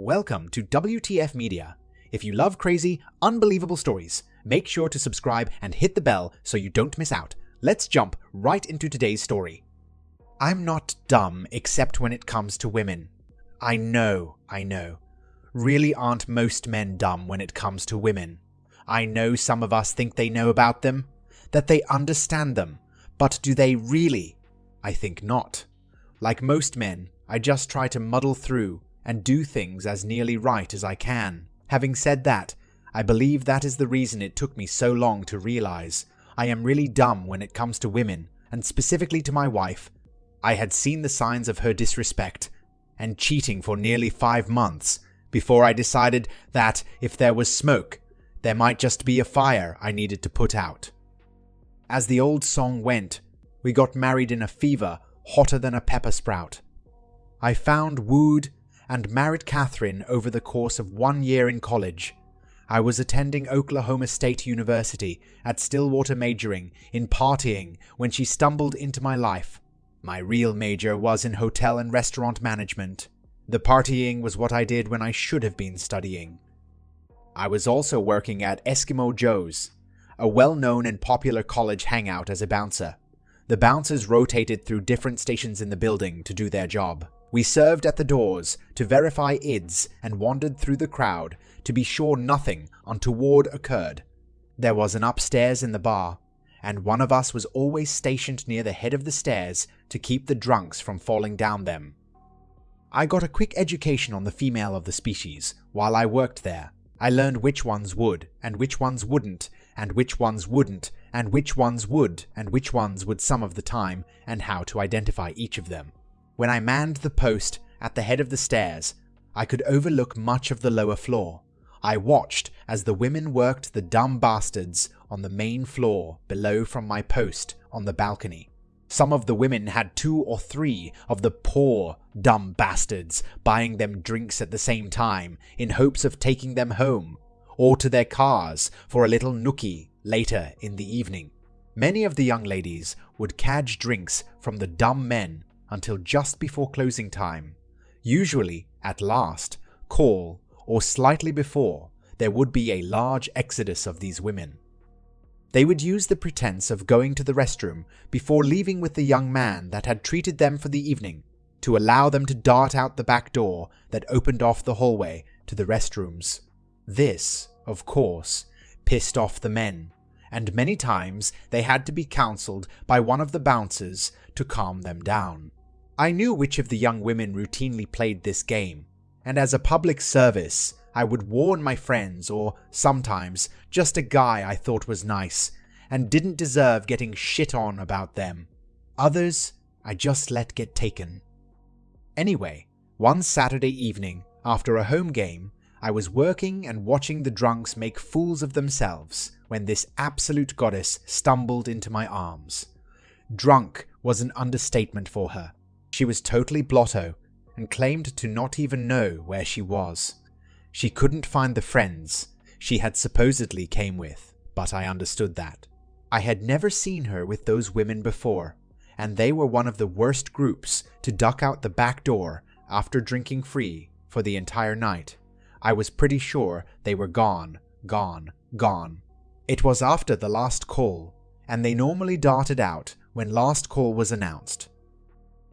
Welcome to WTF Media. If you love crazy, unbelievable stories, make sure to subscribe and hit the bell so you don't miss out. Let's jump right into today's story. I'm not dumb except when it comes to women. I know. Really aren't most men dumb when it comes to women? I know some of us think they know about them, that they understand them, but do they really? I think not. Like most men, I just try to muddle through and do things as nearly right as I can. Having said that, I believe that is the reason it took me so long to realize I am really dumb when it comes to women, and specifically to my wife. I had seen the signs of her disrespect and cheating for nearly 5 months before I decided that if there was smoke, there might just be a fire I needed to put out. As the old song went, we got married in a fever hotter than a pepper sprout. I found, wooed, and married Catherine over the course of 1 year in college. I was attending Oklahoma State University at Stillwater, majoring in partying when she stumbled into my life. My real major was in hotel and restaurant management. The partying was what I did when I should have been studying. I was also working at Eskimo Joe's, a well-known and popular college hangout, as a bouncer. The bouncers rotated through different stations in the building to do their job. We served at the doors to verify IDs and wandered through the crowd to be sure nothing untoward occurred. There was an upstairs in the bar, and one of us was always stationed near the head of the stairs to keep the drunks from falling down them. I got a quick education on the female of the species while I worked there. I learned which ones would, and which ones wouldn't, and which ones wouldn't, and which ones would, and which ones would some of the time, and how to identify each of them. When I manned the post at the head of the stairs, I could overlook much of the lower floor. I watched as the women worked the dumb bastards on the main floor below from my post on the balcony. Some of the women had 2 or 3 of the poor, dumb bastards buying them drinks at the same time in hopes of taking them home, or to their cars for a little nookie later in the evening. Many of the young ladies would cadge drinks from the dumb men until just before closing time. Usually, at last call, or slightly before, there would be a large exodus of these women. They would use the pretense of going to the restroom before leaving with the young man that had treated them for the evening, to allow them to dart out the back door that opened off the hallway to the restrooms. This, of course, pissed off the men, and many times they had to be counseled by one of the bouncers to calm them down. I knew which of the young women routinely played this game, and as a public service, I would warn my friends, or sometimes just a guy I thought was nice and didn't deserve getting shit on about them. Others I just let get taken. Anyway, one Saturday evening after a home game, I was working and watching the drunks make fools of themselves when this absolute goddess stumbled into my arms. Drunk was an understatement for her. She was totally blotto and claimed to not even know where she was. She couldn't find the friends she had supposedly came with, but I understood that. I had never seen her with those women before, and they were one of the worst groups to duck out the back door after drinking free for the entire night. I was pretty sure they were gone. It was after the last call, and they normally darted out when last call was announced.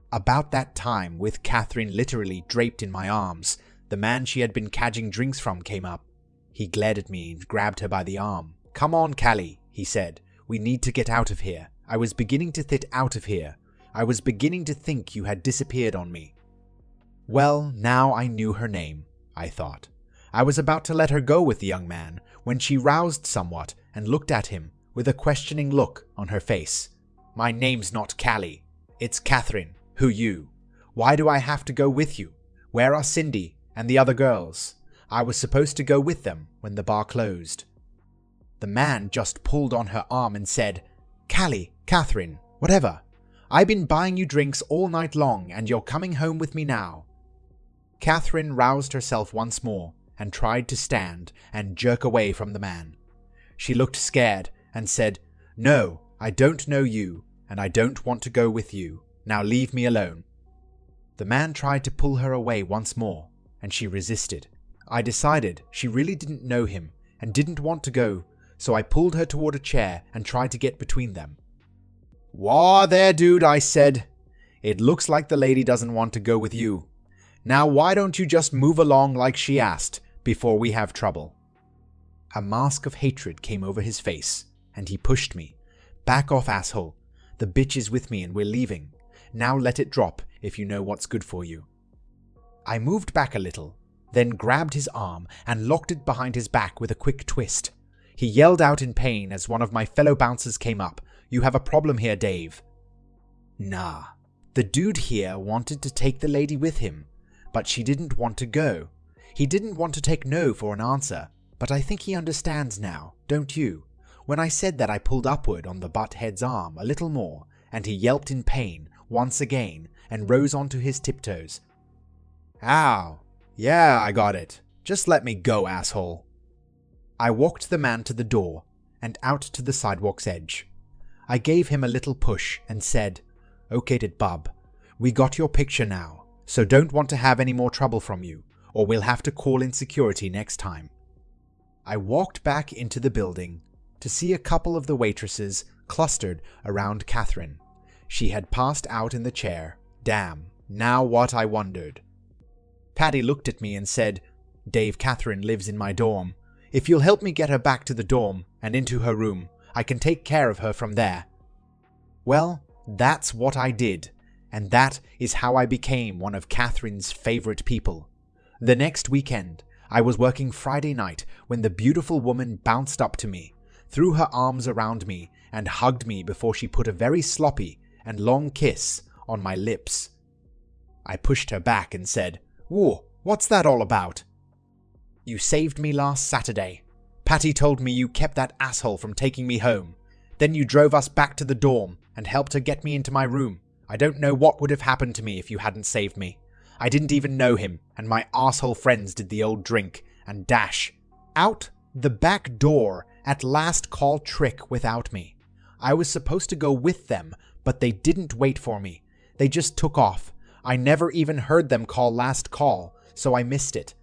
About that time, with Catherine literally draped in my arms, the man she had been cadging drinks from came up. He glared at me and grabbed her by the arm. "Come on, Callie," he said. "We need to get out of here. I was beginning to think you had disappeared on me." Well, now I knew her name, I thought. I was about to let her go with the young man when she roused somewhat and looked at him with a questioning look on her face. "My name's not Callie. It's Catherine. Who you? Why do I have to go with you? Where are Cindy and the other girls? I was supposed to go with them when the bar closed." The man just pulled on her arm and said, "Callie, Catherine, whatever. I've been buying you drinks all night long and you're coming home with me now." Catherine roused herself once more and tried to stand and jerk away from the man. She looked scared and said, "No, I don't know you, and I don't want to go with you. Now leave me alone." The man tried to pull her away once more, and she resisted. I decided she really didn't know him and didn't want to go, so I pulled her toward a chair and tried to get between them. "Whoa there, dude," I said. "It looks like the lady doesn't want to go with you. Now why don't you just move along like she asked before we have trouble?" A mask of hatred came over his face, and he pushed me. "Back off, asshole. The bitch is with me and we're leaving. Now let it drop if you know what's good for you." I moved back a little, then grabbed his arm and locked it behind his back with a quick twist. He yelled out in pain as one of my fellow bouncers came up. "You have a problem here, Dave." Nah. The dude here wanted to take the lady with him, but she didn't want to go. He didn't want to take no for an answer, but I think he understands now, don't you? When I said that, I pulled upward on the butthead's arm a little more, and he yelped in pain once again and rose onto his tiptoes. "Ow. Yeah, I got it. Just let me go, asshole." I walked the man to the door and out to the sidewalk's edge. I gave him a little push and said, "Okay, bub, we got your picture now, so don't want to have any more trouble from you, or we'll have to call in security next time." I walked back into the building to see a couple of the waitresses clustered around Catherine. She had passed out in the chair. Damn, now what, I wondered. Patty looked at me and said, "Dave, Catherine lives in my dorm. If you'll help me get her back to the dorm and into her room, I can take care of her from there." Well, that's what I did, and that is how I became one of Catherine's favorite people. The next weekend, I was working Friday night when the beautiful woman bounced up to me, threw her arms around me, and hugged me before she put a very sloppy and long kiss on my lips. I pushed her back and said, "Whoa, what's that all about?" "You saved me last Saturday. Patty told me you kept that asshole from taking me home. Then you drove us back to the dorm and helped her get me into my room. I don't know what would have happened to me if you hadn't saved me. I didn't even know him, and my asshole friends did the old drink and dash out the back door at last call trick without me. I was supposed to go with them, but they didn't wait for me. They just took off. I never even heard them call last call, so I missed it."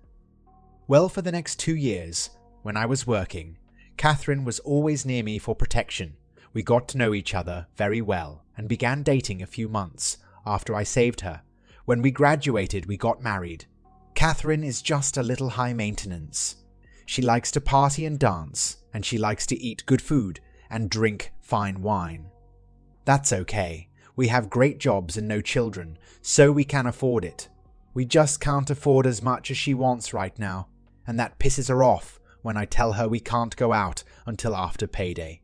Well, for the next 2 years, when I was working, Catherine was always near me for protection. We got to know each other very well and began dating a few months after I saved her. When we graduated, we got married. Catherine is just a little high maintenance. She likes to party and dance, and she likes to eat good food and drink fine wine. That's okay. We have great jobs and no children, so we can afford it. We just can't afford as much as she wants right now, and that pisses her off when I tell her we can't go out until after payday.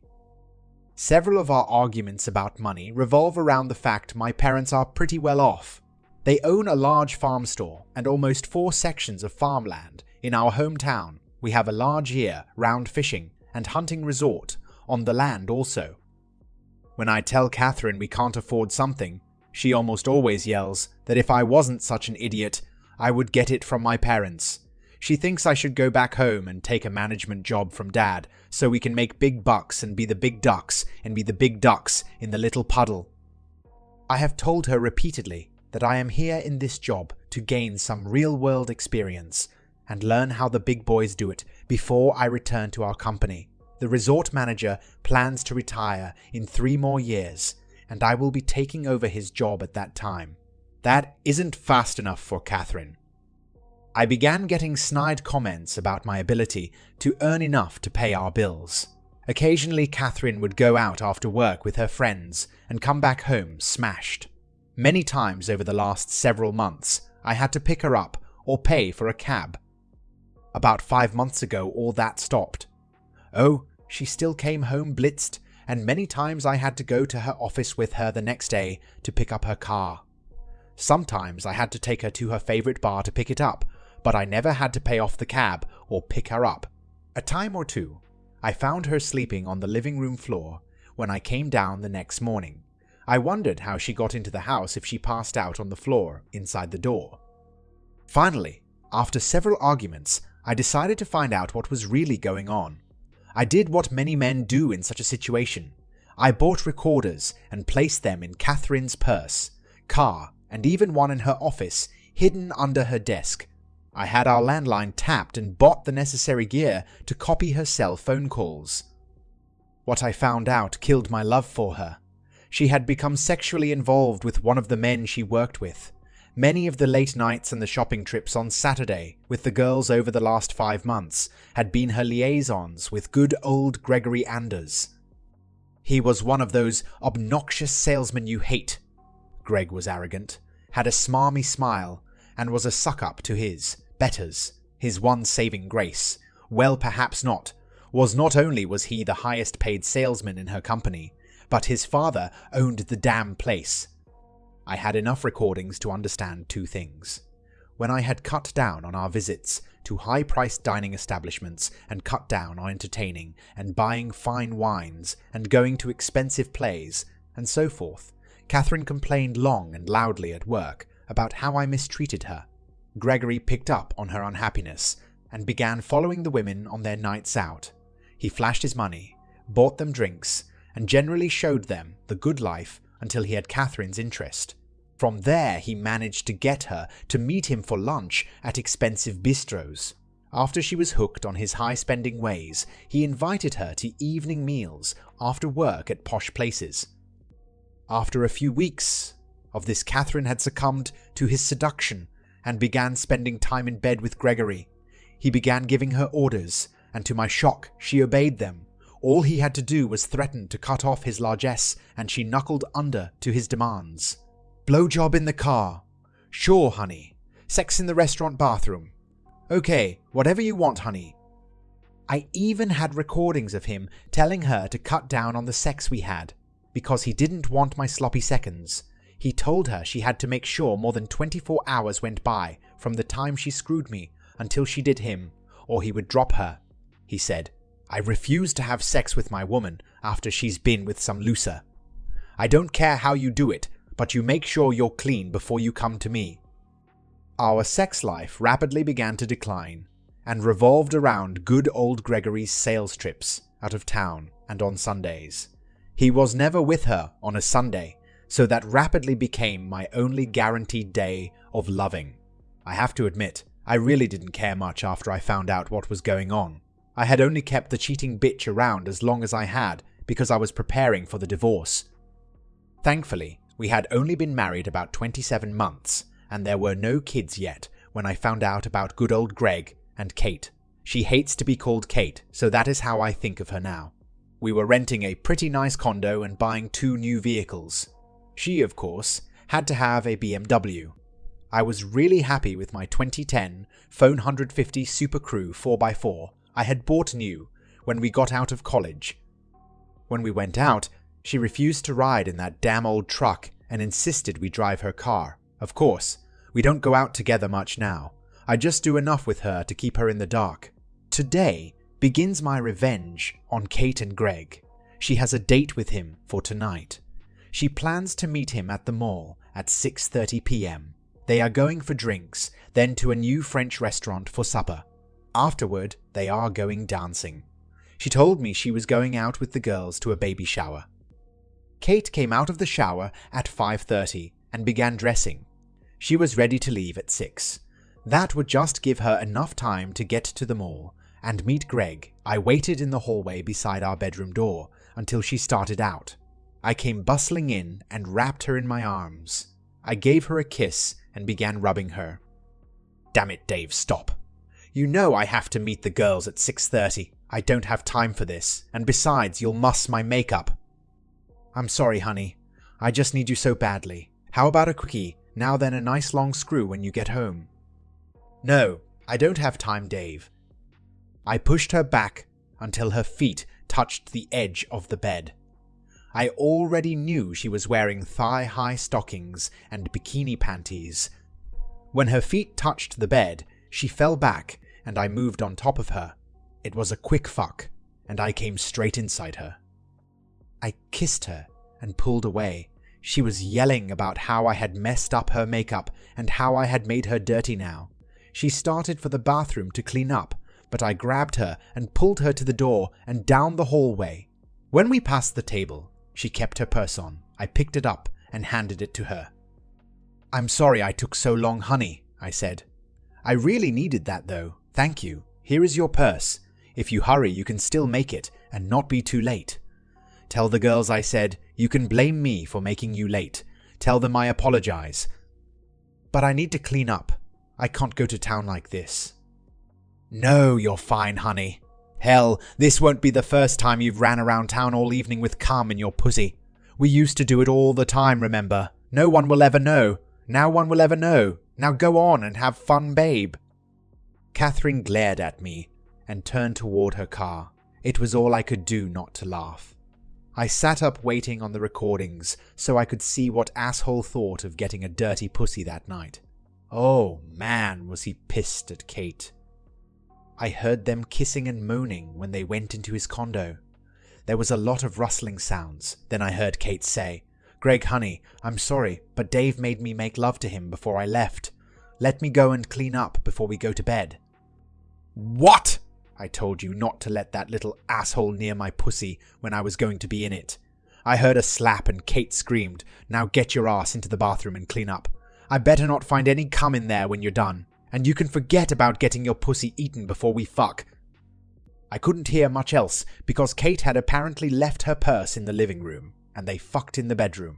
Several of our arguments about money revolve around the fact my parents are pretty well off. They own a large farm store and almost 4 sections of farmland in our hometown. We have a large year-round fishing and hunting resort on the land also. When I tell Catherine we can't afford something, she almost always yells that if I wasn't such an idiot, I would get it from my parents. She thinks I should go back home and take a management job from Dad so we can make big bucks and be the big ducks and be the big ducks in the little puddle. I have told her repeatedly that I am here in this job to gain some real-world experience and learn how the big boys do it before I return to our company. The resort manager plans to retire in 3 more years, and I will be taking over his job at that time. That isn't fast enough for Catherine. I began getting snide comments about my ability to earn enough to pay our bills. Occasionally, Catherine would go out after work with her friends and come back home smashed. Many times over the last several months, I had to pick her up or pay for a cab. About 5 months ago, all that stopped. Oh, she still came home blitzed, and many times I had to go to her office with her the next day to pick up her car. Sometimes I had to take her to her favorite bar to pick it up, but I never had to pay off the cab or pick her up. A time or two, I found her sleeping on the living room floor when I came down the next morning. I wondered how she got into the house if she passed out on the floor inside the door. Finally, after several arguments, I decided to find out what was really going on. I did what many men do in such a situation. I bought recorders and placed them in Catherine's purse, car, and even one in her office, hidden under her desk. I had our landline tapped and bought the necessary gear to copy her cell phone calls. What I found out killed my love for her. She had become sexually involved with one of the men she worked with. Many of the late nights and the shopping trips on Saturday with the girls over the last 5 months had been her liaisons with good old Gregory Anders. He was one of those obnoxious salesmen you hate. Greg was arrogant, had a smarmy smile, and was a suck-up to his betters, his one saving grace. Well, perhaps not. Not only was he the highest paid salesman in her company, but his father owned the damn place. I had enough recordings to understand 2 things. When I had cut down on our visits to high-priced dining establishments and cut down on entertaining and buying fine wines and going to expensive plays and so forth, Catherine complained long and loudly at work about how I mistreated her. Gregory picked up on her unhappiness and began following the women on their nights out. He flashed his money, bought them drinks, and generally showed them the good life until he had Catherine's interest. From there, he managed to get her to meet him for lunch at expensive bistros. After she was hooked on his high-spending ways, he invited her to evening meals after work at posh places. After a few weeks of this, Catherine had succumbed to his seduction and began spending time in bed with Gregory. He began giving her orders, and to my shock, she obeyed them. All he had to do was threaten to cut off his largesse, and she knuckled under to his demands. Blowjob in the car. Sure, honey. Sex in the restaurant bathroom. Okay, whatever you want, honey. I even had recordings of him telling her to cut down on the sex we had, because he didn't want my sloppy seconds. He told her she had to make sure more than 24 hours went by from the time she screwed me until she did him, or he would drop her. He said, I refuse to have sex with my woman after she's been with some loser. I don't care how you do it, but you make sure you're clean before you come to me. Our sex life rapidly began to decline and revolved around good old Gregory's sales trips out of town and on Sundays. He was never with her on a Sunday, so that rapidly became my only guaranteed day of loving. I have to admit, I really didn't care much after I found out what was going on. I had only kept the cheating bitch around as long as I had because I was preparing for the divorce. Thankfully, we had only been married about 27 months, and there were no kids yet when I found out about good old Greg and Kate. She hates to be called Kate, so that is how I think of her now. We were renting a pretty nice condo and buying 2 new vehicles. She, of course, had to have a BMW. I was really happy with my 2010 Phone 150 Super Crew 4x4 I had bought new when we got out of college. When we went out, she refused to ride in that damn old truck and insisted we drive her car. Of course, we don't go out together much now. I just do enough with her to keep her in the dark. Today begins my revenge on Kate and Greg. She has a date with him for tonight. She plans to meet him at the mall at 6:30 p.m. They are going for drinks, then to a new French restaurant for supper. Afterward, they are going dancing. She told me she was going out with the girls to a baby shower. Kate came out of the shower at 5:30 and began dressing. She was ready to leave at 6. That would just give her enough time to get to the mall and meet Greg. I waited in the hallway beside our bedroom door until she started out. I came bustling in and wrapped her in my arms. I gave her a kiss and began rubbing her. Damn it, Dave, stop. You know I have to meet the girls at 6:30. I don't have time for this, and besides, you'll muss my makeup. I'm sorry, honey. I just need you so badly. How about a quickie, now then a nice long screw when you get home? No, I don't have time, Dave. I pushed her back until her feet touched the edge of the bed. I already knew she was wearing thigh-high stockings and bikini panties. When her feet touched the bed, she fell back and I moved on top of her. It was a quick fuck, and I came straight inside her. I kissed her and pulled away. She was yelling about how I had messed up her makeup and how I had made her dirty now. She started for the bathroom to clean up, but I grabbed her and pulled her to the door and down the hallway. When we passed the table, she kept her purse on. I picked it up and handed it to her. I'm sorry I took so long, honey, I said. I really needed that though. Thank you. Here is your purse. If you hurry, you can still make it and not be too late. Tell the girls I said, you can blame me for making you late. Tell them I apologize. But I need to clean up. I can't go to town like this. No, you're fine, honey. Hell, this won't be the first time you've ran around town all evening with cum in your pussy. We used to do it all the time, remember? No one will ever know. Now one will ever know. Now go on and have fun, babe. Catherine glared at me and turned toward her car. It was all I could do not to laugh. I sat up waiting on the recordings so I could see what asshole thought of getting a dirty pussy that night. Oh man, was he pissed at Kate. I heard them kissing and moaning when they went into his condo. There was a lot of rustling sounds. Then I heard Kate say, "Greg, honey, I'm sorry, but Dave made me make love to him before I left. Let me go and clean up before we go to bed." What? I told you not to let that little asshole near my pussy when I was going to be in it. I heard a slap and Kate screamed, "Now get your ass into the bathroom and clean up. I better not find any cum in there when you're done. And you can forget about getting your pussy eaten before we fuck." I couldn't hear much else because Kate had apparently left her purse in the living room and they fucked in the bedroom.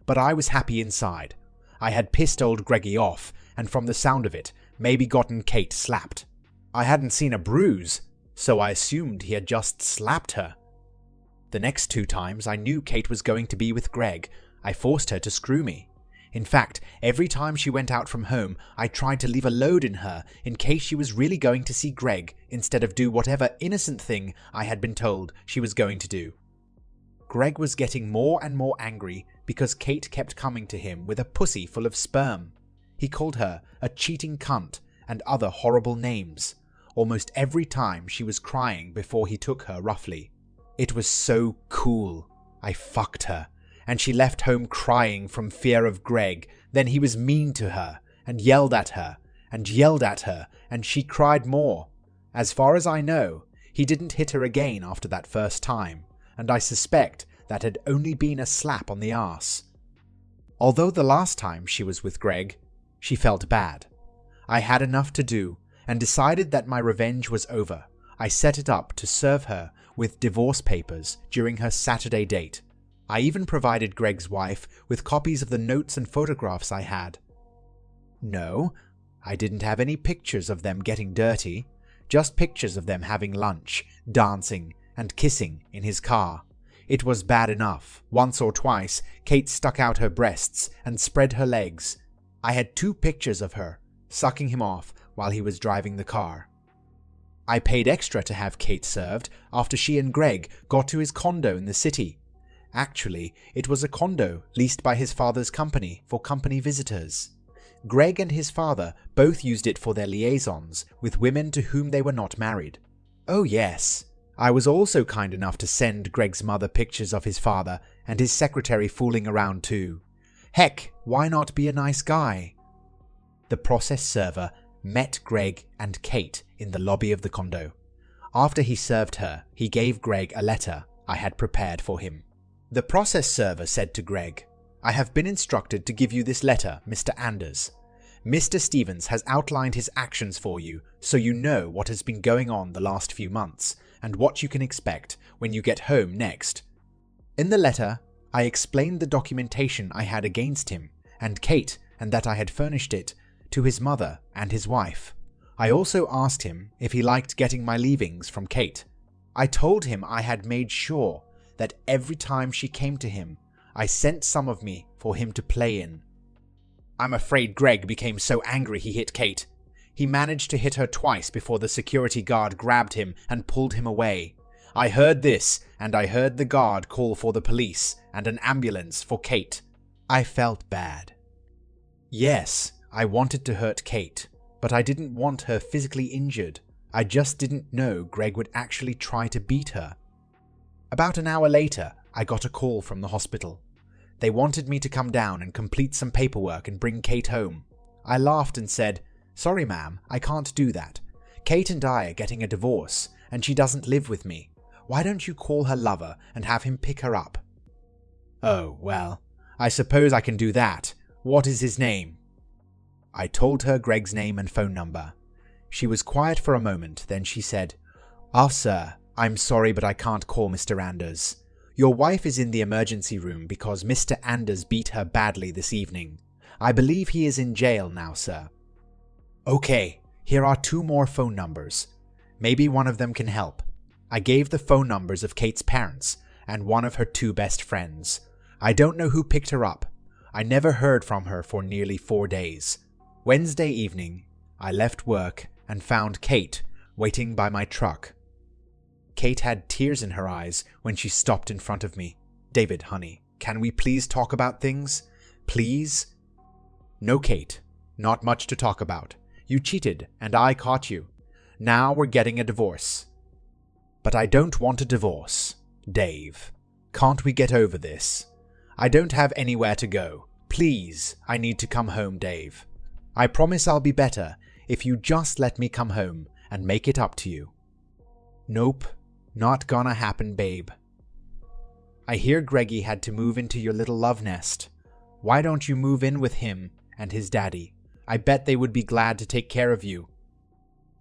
But I was happy inside. I had pissed old Greggy off and from the sound of it, maybe gotten Kate slapped. I hadn't seen a bruise, so I assumed he had just slapped her. The next 2 times I knew Kate was going to be with Greg. I forced her to screw me. In fact, every time she went out from home, I tried to leave a load in her in case she was really going to see Greg instead of do whatever innocent thing I had been told she was going to do. Greg was getting more and more angry because Kate kept coming to him with a pussy full of sperm. He called her a cheating cunt and other horrible names, almost every time she was crying before he took her roughly. It was so cool. I fucked her. And she left home crying from fear of Greg. Then he was mean to her, and yelled at her, and yelled at her, and she cried more. As far as I know, he didn't hit her again after that first time, and I suspect that had only been a slap on the arse. Although the last time she was with Greg, she felt bad. I had enough to do, and decided that my revenge was over. I set it up to serve her with divorce papers during her Saturday date. I even provided Greg's wife with copies of the notes and photographs I had. No, I didn't have any pictures of them getting dirty, just pictures of them having lunch, dancing, and kissing in his car. It was bad enough. Once or twice, Kate stuck out her breasts and spread her legs. I had 2 pictures of her, sucking him off while he was driving the car. I paid extra to have Kate served after she and Greg got to his condo in the city. Actually, it was a condo leased by his father's company for company visitors. Greg and his father both used it for their liaisons with women to whom they were not married. Oh yes, I was also kind enough to send Greg's mother pictures of his father and his secretary fooling around too. Heck, why not be a nice guy? The process server met Greg and Kate in the lobby of the condo. After he served her, he gave Greg a letter I had prepared for him. The process server said to Greg, "I have been instructed to give you this letter, Mr. Anders. Mr. Stevens has outlined his actions for you, so you know what has been going on the last few months, and what you can expect when you get home next." In the letter, I explained the documentation I had against him, and Kate, and that I had furnished it to his mother and his wife. I also asked him if he liked getting my leavings from Kate. I told him I had made sure that every time she came to him, I sent some of me for him to play in. I'm afraid Greg became so angry he hit Kate. He managed to hit her twice before the security guard grabbed him and pulled him away. I heard this, and I heard the guard call for the police and an ambulance for Kate. I felt bad. Yes, I wanted to hurt Kate, but I didn't want her physically injured. I just didn't know Greg would actually try to beat her. About an hour later, I got a call from the hospital. They wanted me to come down and complete some paperwork and bring Kate home. I laughed and said, "Sorry ma'am, I can't do that. Kate and I are getting a divorce, and she doesn't live with me. Why don't you call her lover and have him pick her up?" "Oh, well, I suppose I can do that. What is his name?" I told her Greg's name and phone number. She was quiet for a moment, then she said, Sir, I'm sorry but I can't call Mr. Anders. Your wife is in the emergency room because Mr. Anders beat her badly this evening. I believe he is in jail now, sir." "Okay, here are 2 more phone numbers. Maybe one of them can help." I gave the phone numbers of Kate's parents and one of her 2 best friends. I don't know who picked her up. I never heard from her for nearly 4 days. Wednesday evening, I left work and found Kate waiting by my truck. Kate had tears in her eyes when she stopped in front of me. "David, honey, can we please talk about things? Please?" "No, Kate. Not much to talk about. You cheated, and I caught you. Now we're getting a divorce." "But I don't want a divorce. Dave, can't we get over this? I don't have anywhere to go. Please, I need to come home, Dave. I promise I'll be better if you just let me come home and make it up to you." "Nope, not gonna happen, babe." "I hear Greggy had to move into your little love nest. Why don't you move in with him and his daddy? I bet they would be glad to take care of you."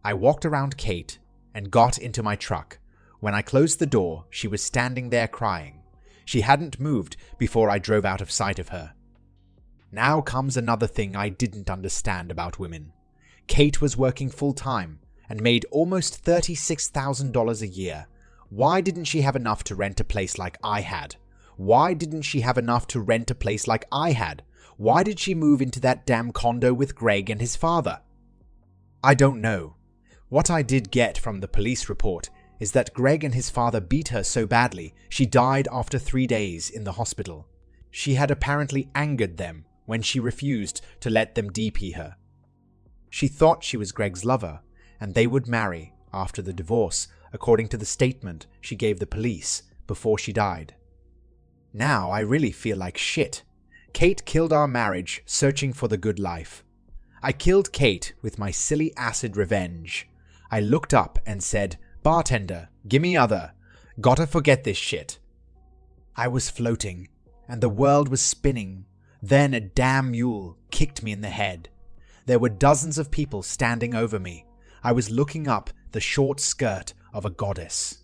I walked around Kate and got into my truck. When I closed the door, she was standing there crying. She hadn't moved before I drove out of sight of her. Now comes another thing I didn't understand about women. Kate was working full-time and made almost $36,000 a year. Why didn't she have enough to rent a place like I had? Why didn't she have enough to rent a place like I had? Why did she move into that damn condo with Greg and his father? I don't know. What I did get from the police report is that Greg and his father beat her so badly she died after 3 days in the hospital. She had apparently angered them when she refused to let them DP her. She thought she was Greg's lover, and they would marry after the divorce, according to the statement she gave the police before she died. Now I really feel like shit. Kate killed our marriage searching for the good life. I killed Kate with my silly acid revenge. I looked up and said, "Bartender, gimme other. Gotta forget this shit." I was floating, and the world was spinning. Then a damn mule kicked me in the head. There were dozens of people standing over me. I was looking up the short skirt of a goddess.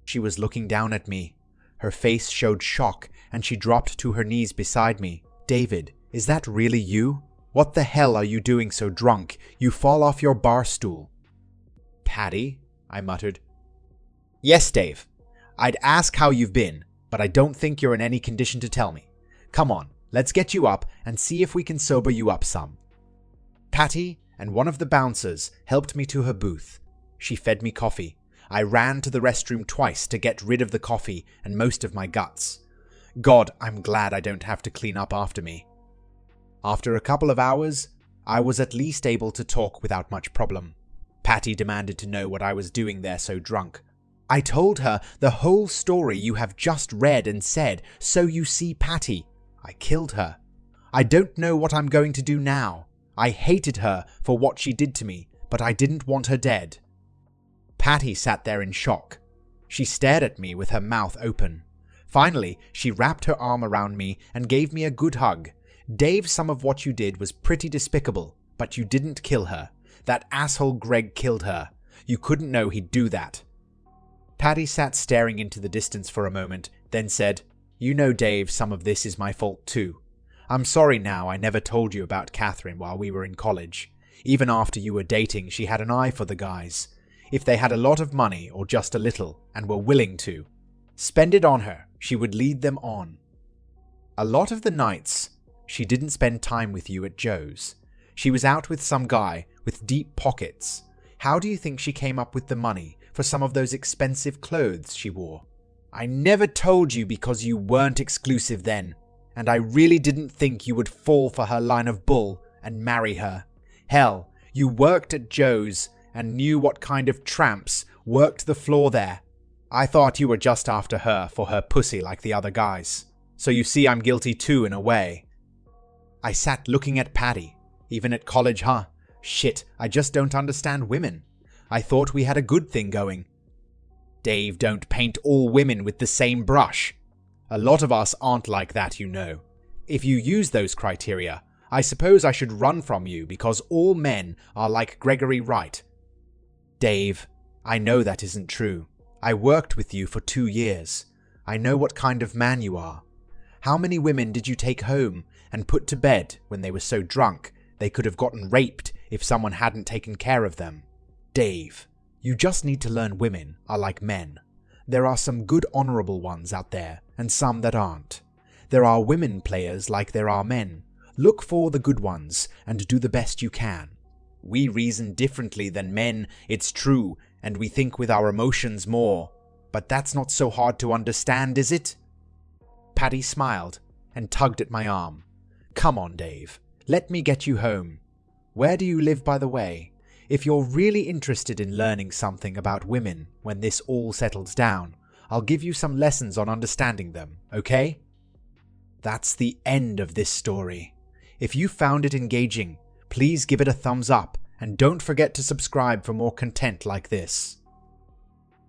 She was looking down at me. Her face showed shock, and she dropped to her knees beside me. "David, is that really you? What the hell are you doing so drunk? You fall off your bar stool." "Patty," I muttered. "Yes, Dave. I'd ask how you've been, but I don't think you're in any condition to tell me. Come on, let's get you up and see if we can sober you up some." Patty and one of the bouncers helped me to her booth. She fed me coffee. I ran to the restroom twice to get rid of the coffee and most of my guts. God, I'm glad I don't have to clean up after me. After a couple of hours, I was at least able to talk without much problem. Patty demanded to know what I was doing there so drunk. I told her the whole story you have just read and said, "So you see, Patty, I killed her. I don't know what I'm going to do now. I hated her for what she did to me, but I didn't want her dead." Patty sat there in shock. She stared at me with her mouth open. Finally, she wrapped her arm around me and gave me a good hug. "Dave, some of what you did was pretty despicable, but you didn't kill her. That asshole Greg killed her. You couldn't know he'd do that." Patty sat staring into the distance for a moment, then said, "You know, Dave, some of this is my fault too. I'm sorry now I never told you about Catherine while we were in college. Even after you were dating, she had an eye for the guys. If they had a lot of money, or just a little, and were willing to spend it on her, she would lead them on. A lot of the nights, she didn't spend time with you at Joe's. She was out with some guy with deep pockets. How do you think she came up with the money for some of those expensive clothes she wore? I never told you because you weren't exclusive then, and I really didn't think you would fall for her line of bull and marry her. Hell, you worked at Joe's and knew what kind of tramps worked the floor there. I thought you were just after her for her pussy like the other guys. So you see I'm guilty too in a way." I sat looking at Patty. Even at college, huh? Shit, I just don't understand women. I thought we had a good thing going. Dave, don't paint all women with the same brush. A lot of us aren't like that, you know. If you use those criteria, I suppose I should run from you because all men are like Gregory Wright. Dave, I know that isn't true. I worked with you for 2 years. I know what kind of man you are. How many women did you take home and put to bed when they were so drunk they could have gotten raped if someone hadn't taken care of them? Dave, you just need to learn women are like men. There are some good honorable ones out there and some that aren't. There are women players like there are men. Look for the good ones and do the best you can. We reason differently than men, it's true, and we think with our emotions more. But that's not so hard to understand, is it? Paddy smiled and tugged at my arm. Come on, Dave. Let me get you home. Where do you live, by the way? If you're really interested in learning something about women when this all settles down, I'll give you some lessons on understanding them, okay? That's the end of this story. If you found it engaging, please give it a thumbs up and don't forget to subscribe for more content like this.